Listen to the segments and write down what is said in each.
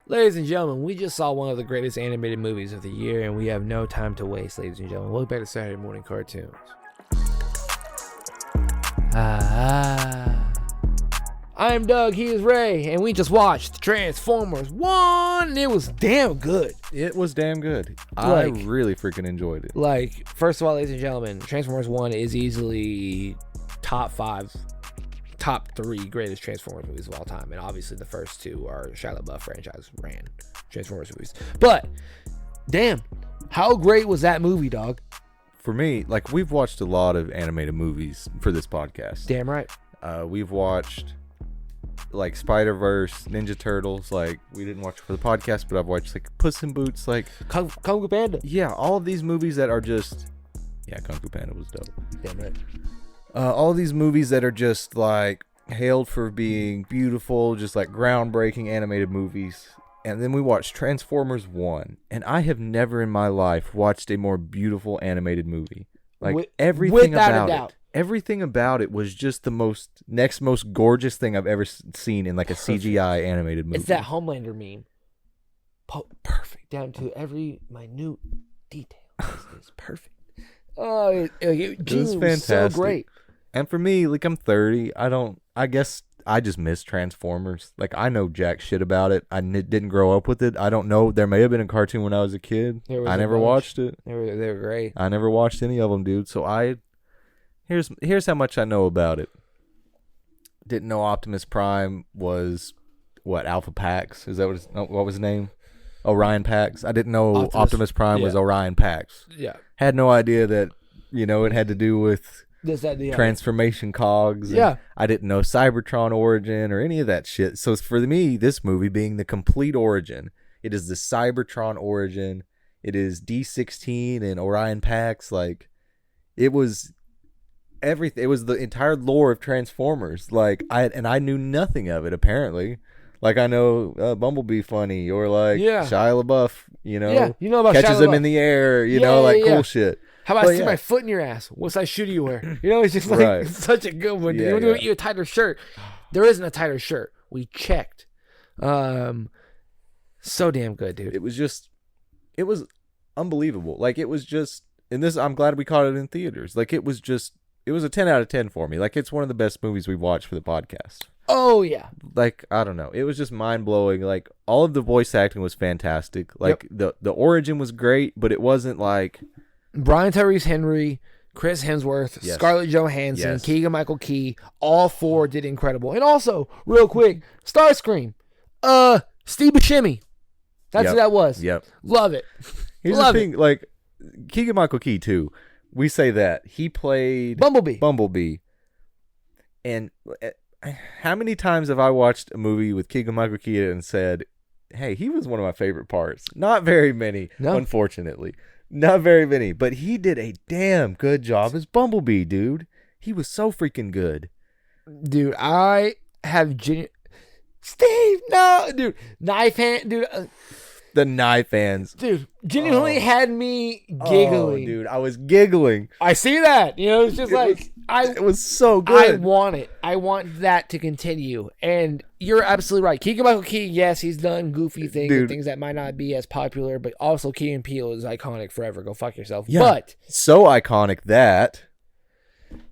Ladies and gentlemen, we just saw one of the greatest animated movies of the year, and we have no time to waste, ladies and gentlemen. Welcome back to Saturday Morning Cartoons. I'm Doug, he is Ray, and we just watched Transformers 1. It was damn good. It was damn good. I really freaking enjoyed it. Like, first of all, ladies and gentlemen, Transformers 1 is easily top 3 greatest Transformers movies of all time. And obviously the first two are Shia LaBeouf franchise ran Transformers movies. But, damn, how great was that movie, dog? For me, like, we've watched a lot of animated movies for this podcast. Damn right. We've watched, like, Spider-Verse, Ninja Turtles. Like, we didn't watch it for the podcast, but I've watched, like, Puss in Boots, like... Kung Fu Panda. Yeah, all of these movies that are just... Yeah, Kung Fu Panda was dope. Damn right. All of these movies that are just, like, hailed for being beautiful, just, like, groundbreaking animated movies. And then we watched Transformers 1. And I have never in my life watched a more beautiful animated movie. Like, everything about it. Everything about it was just the next most gorgeous thing I've ever seen in, like, a CGI animated movie. It's that Homelander meme. Perfect. Down to every minute detail. It's perfect. Oh, it was fantastic. So great. And for me, like, I'm 30. I guess I just miss Transformers. Like, I know jack shit about it. I didn't grow up with it. I don't know. There may have been a cartoon when I was a kid. I never watched it. They were great. I never watched any of them, dude. So here's how much I know about it. Didn't know Optimus Prime was, Alpha Pax? Is that what was his name? Orion Pax. I didn't know Optimus Prime was Orion Pax. Yeah. Had no idea that, it had to do with transformation cogs. Yeah. I didn't know Cybertron origin or any of that shit. So for me, this movie being the complete origin, it is the Cybertron origin. It is D16 and Orion Pax. Like, it was everything. It was the entire lore of Transformers. Like, I knew nothing of it, apparently. Like, I know Bumblebee funny, or like Shia LaBeouf, you know about catches him in the air, cool shit. How about I stick my foot in your ass? What size shoe do you wear? It's just like it's such a good one. You want to get you a tighter shirt? There isn't a tighter shirt. We checked. So damn good, dude. It was unbelievable. Like, it was just, and this, I'm glad we caught it in theaters. Like, it was a 10 out of 10 for me. Like, it's one of the best movies we've watched for the podcast. Oh, yeah. Like, I don't know. It was just mind-blowing. Like, all of the voice acting was fantastic. Like, the origin was great, but it wasn't like... Brian Tyrese Henry, Chris Hemsworth, Scarlett Johansson, Keegan Michael-Key, all four did incredible. And also, real quick, Starscream, Steve Buscemi. That's who that was. Yep. Love it. Here's the thing, like, Keegan Michael-Key, too. We say that. He played... Bumblebee. And... how many times have I watched a movie with Keegan Michael-Key and said, hey, he was one of my favorite parts? Not very many, unfortunately. Not very many. But he did a damn good job as Bumblebee, dude. He was so freaking good. Dude, I have... Steve, no! Dude, knife hand... Dude... The knife hands. Dude, genuinely had me giggling. Oh, dude, I was giggling. I see that. It's just it was so good. I want it. I want that to continue. And you're absolutely right. Keegan Michael-Key, yes, he's done goofy things and things that might not be as popular, but also Key and Peele is iconic forever. Go fuck yourself. Yeah, but so iconic that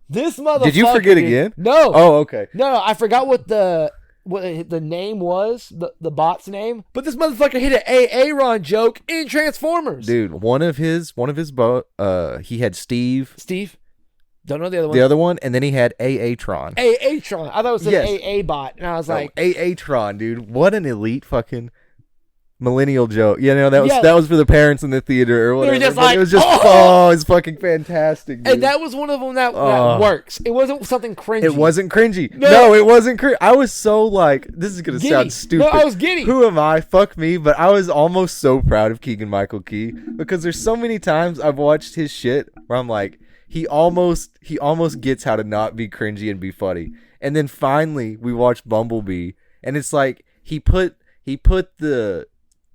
this motherfucker... Did you forget again? No. Oh, okay. No, I forgot what the name was, the bot's name, but this motherfucker hit an Aaron joke in Transformers. Dude, one of his he had Steve. Don't know the other one. The other one, and then he had Tron. Tron. I thought it was an AA bot, and I was like, Tron, dude. What an elite fucking millennial joke. That was for the parents in the theater or whatever. Just like, it was just it's fucking fantastic, dude. And that was one of them that works. It wasn't something cringy. It wasn't cringy. No, it wasn't cringy. I was so like, this is gonna sound stupid. No, I was giddy. Who am I? Fuck me. But I was almost so proud of Keegan Michael-Key because there's so many times I've watched his shit where I'm like, he almost gets how to not be cringy and be funny. And then finally we watched Bumblebee, and it's like he put the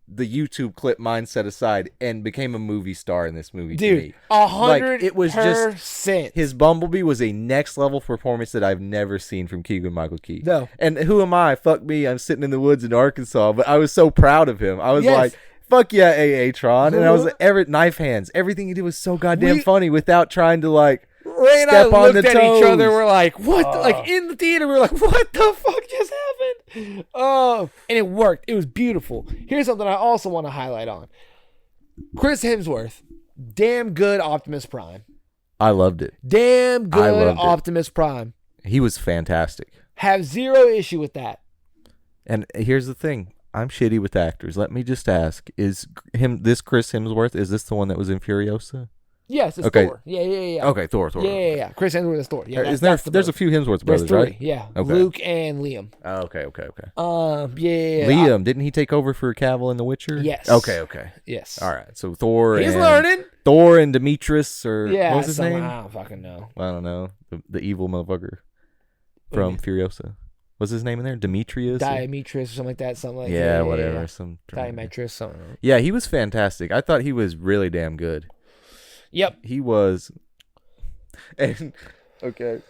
the YouTube clip mindset aside and became a movie star in this movie. Dude, to me. 100%. It was just his Bumblebee was a next level performance that I've never seen from Keegan Michael-Key. No. And who am I? Fuck me. I'm sitting in the woods in Arkansas, but I was so proud of him. I was like, fuck yeah, Tron. And I was knife hands. Everything he did was so goddamn funny without trying to like Ray and I looked at each other. We're like, what? Like in the theater, we're like, what the fuck just happened? Oh, and it worked. It was beautiful. Here's something I also want to highlight on. Chris Hemsworth, damn good Optimus Prime. I loved it. Damn good Optimus Prime. He was fantastic. Have zero issue with that. And here's the thing. I'm shitty with actors. Let me just ask: Is this Chris Hemsworth? Is this the one that was in Furiosa? Yes, it's Thor. Yeah. Okay, Thor. Yeah. Chris Hemsworth is Thor. Yeah, there's a few Hemsworth brothers, right? Yeah, okay. Luke and Liam. Oh, okay. Yeah. Liam, didn't he take over for Cavill in The Witcher? Yes. Okay. Yes. All right. So Thor. He's learning. Thor and Demetrius, or what was his name? I don't fucking know. I don't know. The evil motherfucker from Furiosa. What's his name in there? Demetrius? Diametrius or something like that. Something like that. Yeah, whatever. Yeah. Some Diametrius, something. Yeah, he was fantastic. I thought he was really damn good. Yep. He was. And okay,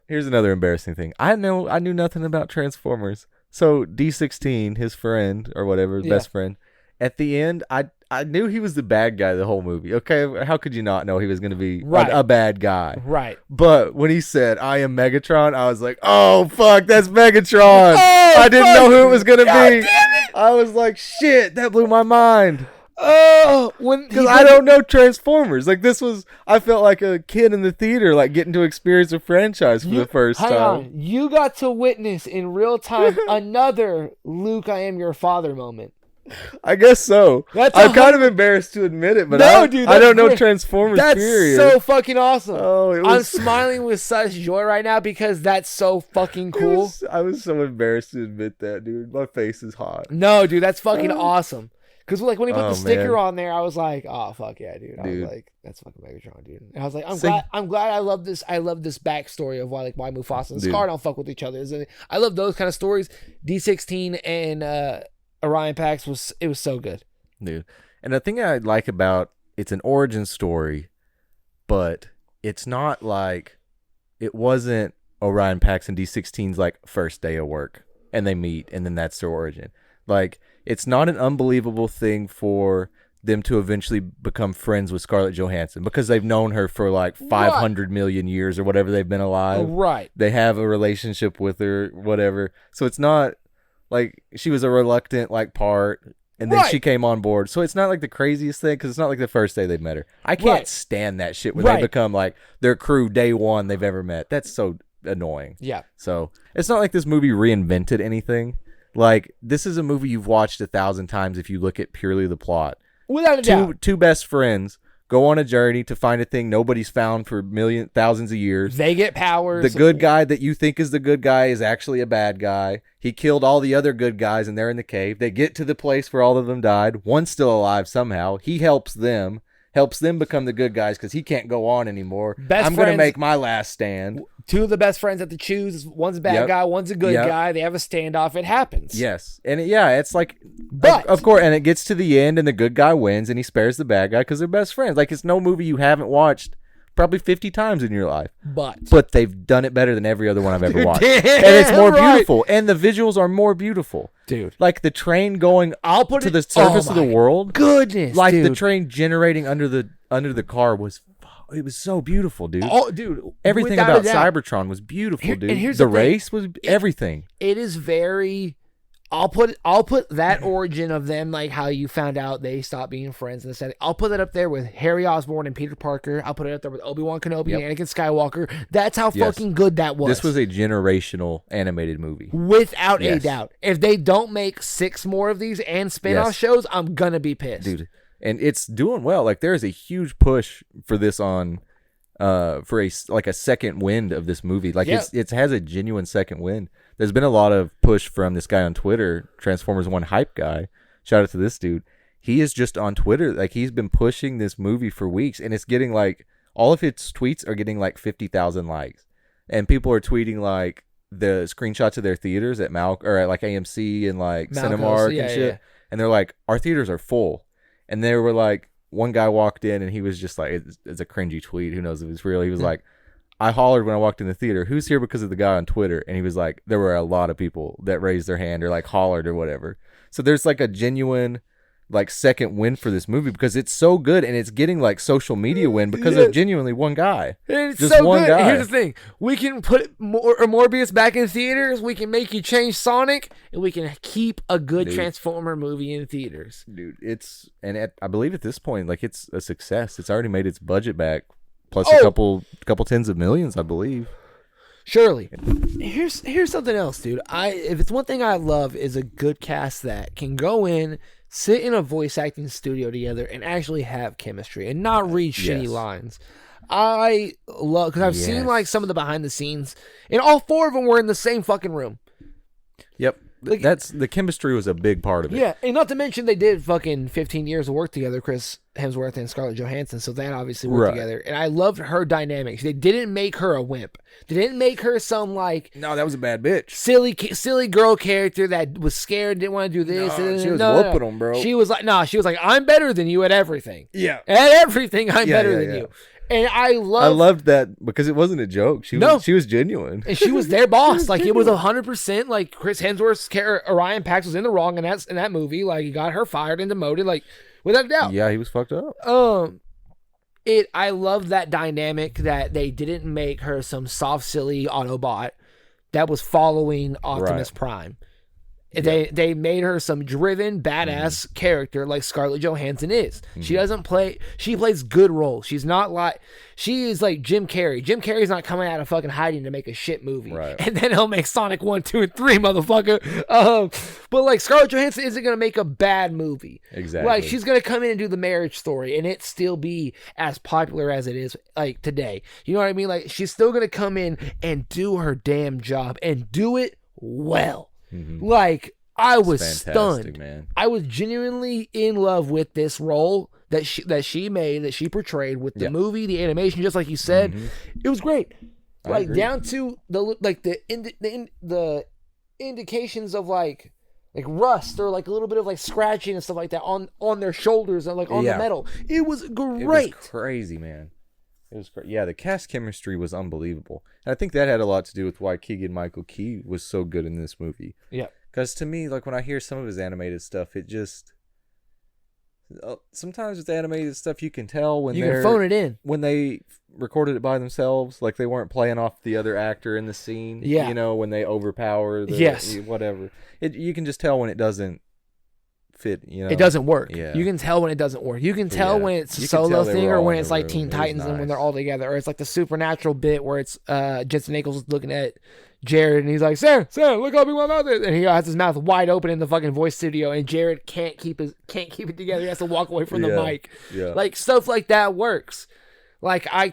here's another embarrassing thing. I knew nothing about Transformers. So D16, his friend or whatever, best friend, at the end, I knew he was the bad guy the whole movie. Okay, how could you not know he was going to be a bad guy? Right. But when he said, "I am Megatron," I was like, "Oh fuck, that's Megatron!" I didn't know who it was going to be. I was like, "Shit, that blew my mind." Oh, because I don't know Transformers. Like I felt like a kid in the theater, like getting to experience a franchise for the first time. Hang on, you got to witness in real time another Luke, I am your father moment. I guess so. I'm kind of embarrassed to admit it, but I don't know Transformers. That's period. So fucking awesome. Oh, I'm smiling with such joy right now because that's so fucking cool. I was so embarrassed to admit that, dude. My face is hot. No, dude, that's fucking awesome. Because like when he put the sticker on there, I was like, "Oh fuck yeah, dude!" I was like, "That's fucking Megatron, dude." And I was like, "I'm glad I love this. I love this backstory of why Mufasa and Scar don't fuck with each other." I love those kind of stories. D16 and Orion Pax was so good, dude. And the thing I like about it's an origin story, but it's not like it wasn't Orion Pax and D16's like first day of work and they meet and then that's their origin. Like, it's not an unbelievable thing for them to eventually become friends with Scarlett Johansson because they've known her for like 500 million years or whatever they've been alive. Right. They have a relationship with her, whatever. So it's not like she was a reluctant like part and then she came on board. So it's not like the craziest thing because it's not like the first day they met her. I can't stand that shit when they become like their crew day one they've ever met. That's so annoying. Yeah. So it's not like this movie reinvented anything. Like, this is a movie you've watched 1,000 times if you look at purely the plot. Without a doubt. Two best friends go on a journey to find a thing nobody's found for thousands of years. They get powers. The good guy that you think is the good guy is actually a bad guy. He killed all the other good guys and they're in the cave. They get to the place where all of them died. One's still alive somehow. He helps them become the good guys because he can't go on anymore. I'm going to make my last stand. Two of the best friends have to choose. One's a bad guy, one's a good guy. They have a standoff. It happens. Yes. And it's like, but of course, and it gets to the end and the good guy wins and he spares the bad guy because they're best friends. Like, it's no movie you haven't watched probably 50 times in your life. But they've done it better than every other one I've ever watched. And it's more beautiful. And the visuals are more beautiful. Dude. Like the train going to the surface of the world. Goodness, like the train generating under the car was so beautiful, dude. Oh, dude. Everything about Cybertron was beautiful, dude. And here's the race was everything. It is very I'll put that origin of them, like how you found out they stopped being friends and the I'll put that up there with Harry Osborn and Peter Parker. I'll put it up there with Obi-Wan Kenobi and Anakin Skywalker. That's how fucking good that was. This was a generational animated movie. Without a doubt. If they don't make 6 more of these and spin-off shows, I'm gonna be pissed. Dude. And it's doing well. Like, there is a huge push for this on for a second wind of this movie. Like, it has a genuine second wind. There's been a lot of push from this guy on Twitter, Transformers 1 hype guy. Shout out to this dude. He is just on Twitter. Like, he's been pushing this movie for weeks, and it's getting like, all of his tweets are getting like 50,000 likes. And people are tweeting like the screenshots of their theaters at or at like AMC and like Cinemark and shit. Yeah. and they're like, our theaters are full. And they were like, one guy walked in and he was just like, it's a cringy tweet. Who knows if it's real? He was like, I hollered when I walked in the theater, who's here because of the guy on Twitter? And he was like, there were a lot of people that raised their hand or like hollered or whatever. So there's like a genuine like second win for this movie because it's so good and it's getting like social media win because of genuinely one guy. And it's just so one good. guy. Here's the thing: we can put Morbius back in theaters. We can make you change Sonic, and we can keep a good Transformer movie in theaters. Dude, I believe at this point, like it's a success. It's already made its budget back, plus a couple tens of millions, I believe. Surely. Here's something else, dude. If it's one thing I love is a good cast that can go in, sit in a voice acting studio together, and actually have chemistry and not read shitty lines. I love because I've seen like some of the behind the scenes, and all four of them were in the same fucking room. Yep. Like, the chemistry was a big part of it. Yeah, and not to mention they did fucking 15 years of work together, Chris Hemsworth and Scarlett Johansson, so that obviously worked together. And I loved her dynamics. They didn't make her a wimp. They didn't make her some like no, that was a bad bitch, silly girl character that was scared, didn't want to do this. No, she was whooping them, bro. She was like, I'm better than you at everything. Yeah, at everything, I'm better than you. And I loved that because it wasn't a joke. She was genuine. And she was their boss. Like, it was 100% like Chris Hemsworth's character, Orion Pax, was in the wrong in that movie. Like, he got her fired and demoted, like, without a doubt. Yeah, he was fucked up. I love that dynamic that they didn't make her some soft, silly Autobot that was following Optimus Prime. They made her some driven, badass character like Scarlett Johansson is. She doesn't play... She plays good roles. She's not like... She is like Jim Carrey. Jim Carrey's not coming out of fucking hiding to make a shit movie. Right. And then he'll make Sonic 1, 2, and 3, motherfucker. But like Scarlett Johansson isn't going to make a bad movie. Exactly. Like, she's going to come in and do the Marriage Story and it still be as popular as it is like today. You know what I mean? Like, she's still going to come in and do her damn job and do it well. Like, I was stunned. Man. I was genuinely in love with this role that she made, that she portrayed with the movie, the animation, just like you said. It was great. Like, down to the indications of like rust or like a little bit of like scratching and stuff like that on their shoulders and like on the metal. It was great. It was crazy, man. It was great. Yeah, the cast chemistry was unbelievable. And I think that had a lot to do with why Keegan Michael-Key was so good in this movie. Yeah. Because to me, like when I hear some of his animated stuff, it just... sometimes with animated stuff, you can tell when you can phone it in. When they recorded it by themselves, like they weren't playing off the other actor in the scene. Yeah. You know, when they overpower the... Whatever. You can just tell when it doesn't fit, you know. It doesn't work. Yeah. You can tell when it doesn't work. You can tell when it's a solo thing or when it's like Teen Titans and when they're all together, or it's like the Supernatural bit where it's Jensen Ackles looking at Jared and he's like, Sam, look how big my mouth is, and he has his mouth wide open in the fucking voice studio, and Jared can't keep it together. He has to walk away from the mic. Yeah. Like, stuff like that works. Like, I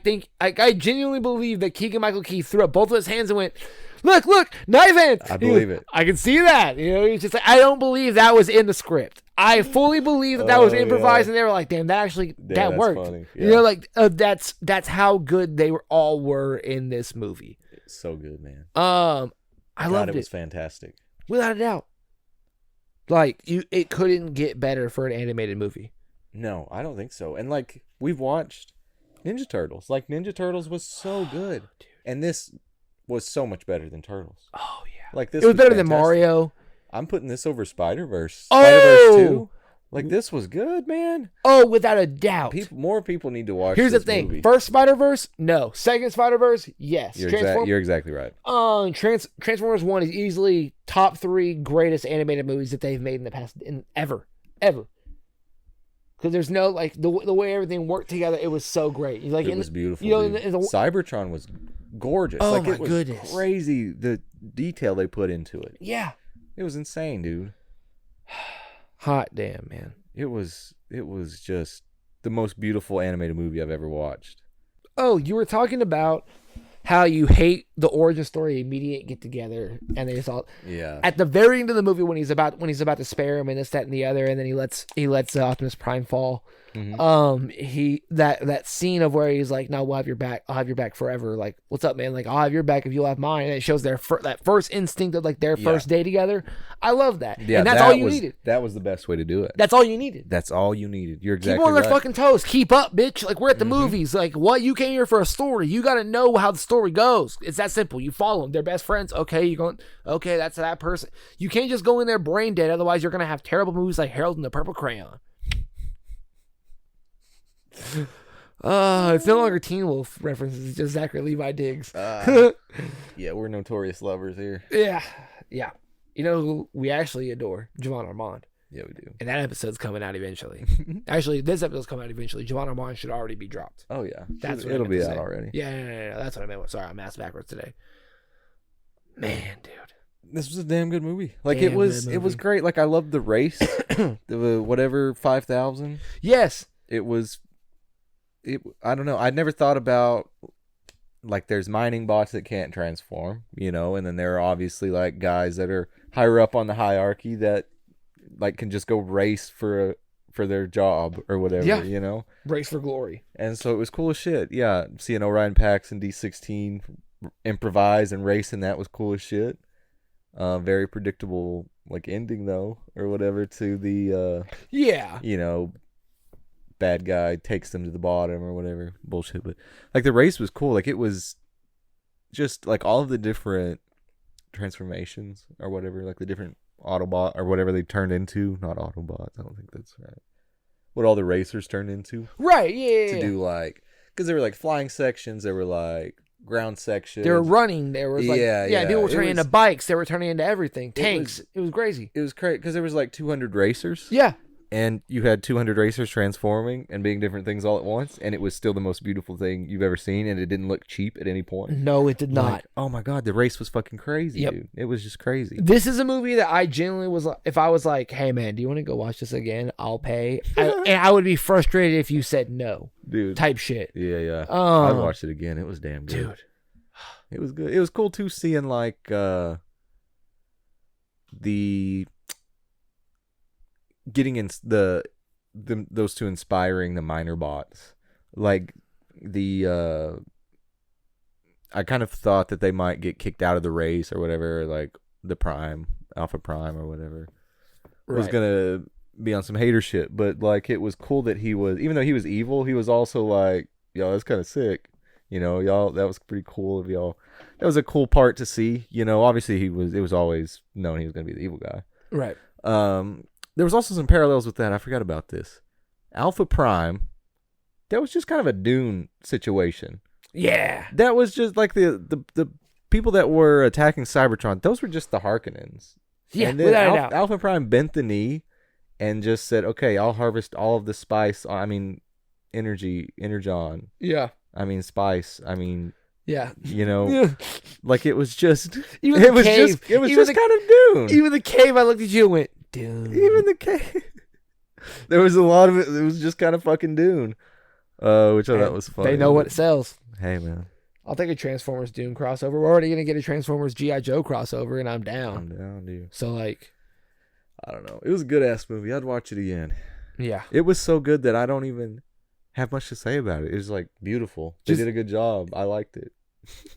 genuinely believe that Keegan Michael-Key threw up both of his hands and went, Look, knife hand. I believe it. I can see that. You know, he's just like, I don't believe that was in the script. I fully believe that was improvised, and they were like, damn, that worked. Funny. Yeah. You know, like that's how good they all were in this movie. It's so good, man. I loved it. It was fantastic, without a doubt. Like, it couldn't get better for an animated movie. No, I don't think so. And like, we've watched Ninja Turtles. Like, Ninja Turtles was so good, and this was so much better than Turtles. Oh yeah, like this. It was better fantastic. than Mario. I'm putting this over Spider-Verse. Oh! Spider-Verse 2. Like, this was good, man. Oh, without a doubt. More people need to watch. Here's this the thing: movie. First Spider-Verse, no. Second Spider-Verse, yes. You're exactly right. Transformers 1 is easily top 3 greatest animated movies that they've made in the past, ever. Because there's no, like, the way everything worked together, it was so great. Like, it was beautiful. You know, Cybertron was gorgeous. Oh, like, my it was goodness. Crazy the detail they put into it. Yeah. It was insane, dude. Hot damn, man. It was just the most beautiful animated movie I've ever watched. Oh, you were talking about how you hate the origin story immediate get together, and they just all at the very end of the movie when he's about to spare him and this, that, and the other, and then he lets Optimus Prime fall. He that scene of where he's like, no, we'll have your back, I'll have your back forever, like, what's up, man, like, I'll have your back if you'll have mine, and it shows their that first instinct of like their first day together. I love that. And that's all you needed. That was the best way to do it. That's all you needed. That's all you needed. You're exactly keep on their right. fucking toes. Keep up, bitch. Like, we're at the movies. Like, what? You came here for a story. You got to know how the story goes. It's that simple. You follow them. They're best friends. Okay, you're going, okay, that's that person. You can't just go in there brain dead. Otherwise, you're going to have terrible movies like Harold and the Purple Crayon. It's no longer Teen Wolf references. It's just Zachary Levi Diggs. Yeah, we're notorious lovers here. Yeah. You know who we actually adore? Javon Armand. Yeah, we do. And that episode's coming out eventually. Actually, this episode's coming out eventually. Javon Armand should already be dropped. Oh, yeah. That's what it'll be say. out already. Yeah. That's what I meant. Sorry, I'm ass backwards today. Man, dude. This was a damn good movie. Like, it was great. Like, I loved the race. The whatever 5,000. Yes. I don't know. I'd never thought about, like, there's mining bots that can't transform, you know, and then there are obviously, like, guys that are higher up on the hierarchy that, like, can just go race for their job or whatever, you know? Race for glory. And so it was cool as shit. Yeah, seeing Orion Pax and D16 improvise and race, and that was cool as shit. Very predictable, like, ending, though, or whatever, to the, you know, bad guy takes them to the bottom or whatever bullshit. But like, the race was cool. Like, it was just like all of the different transformations or whatever, like the different Autobot or whatever they turned into. Not Autobots, I don't think that's right. What all the racers turned into, right? Yeah. To do, like, because there were like flying sections, there were like ground sections, they were running, there was like people were turning into bikes, they were turning into everything, tanks. It was crazy. It was crazy because there was like 200 racers. And you had 200 racers transforming and being different things all at once, and it was still the most beautiful thing you've ever seen, and it didn't look cheap at any point. No, it did not. Like, oh my god, the race was fucking crazy, dude. It was just crazy. This is a movie that I genuinely was, if I was like, hey man, do you want to go watch this again? I'll pay. And I would be frustrated if you said no. Dude. Type shit. Yeah. I'd watch it again. It was damn good. Dude. It was good. It was cool too seeing like getting in those two inspiring the minor bots. Like, I kind of thought that they might get kicked out of the race or whatever, like the Alpha Prime or whatever was gonna be on some hater shit, but like, it was cool that he was, even though he was evil, he was also like, yo, that's kind of sick, you know, y'all, that was pretty cool of y'all. That was a cool part to see, you know. Obviously it was always known he was gonna be the evil guy, right? There was also some parallels with that. I forgot about this. Alpha Prime, that was just kind of a Dune situation. Yeah. That was just like the people that were attacking Cybertron, those were just the Harkonnens. Yeah, and then without a doubt. Alpha Prime bent the knee and just said, okay, I'll harvest all of the spice. I mean, energon. Yeah. I mean, spice. I mean, yeah. You know, like, it was just, it was just kind of Dune. Even the cave, I looked at you and went, Dune. Even the cave. There was a lot of it. It was just kind of fucking Dune, which I thought was funny. They know what sells. Hey, man. I'll take a Transformers Dune crossover. We're already gonna get a Transformers G.I. Joe crossover, and I'm down. I'm down, dude. So, like, I don't know. It was a good ass movie. I'd watch it again. Yeah. It was so good that I don't even have much to say about it. It was like beautiful. They did a good job. I liked it.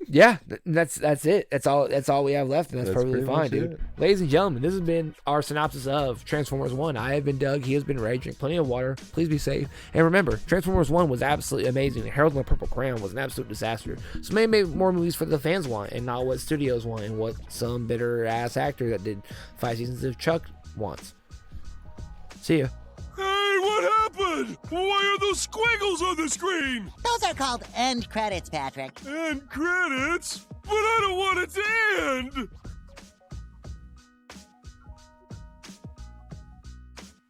Yeah, that's it. That's all we have left, and that's perfectly fine, dude. Ladies and gentlemen, this has been our synopsis of Transformers 1. I have been Doug. He has been Ray. Drink plenty of water. Please be safe. And remember, Transformers 1 was absolutely amazing. Harold and the Purple Crayon was an absolute disaster. So maybe make more movies for the fans want, and not what studios want, and what some bitter ass actor that did 5 seasons of Chuck wants. See ya. Hey, what happened? Why are those squiggles on the screen? Those are called end credits, Patrick. End credits? But I don't want it to end!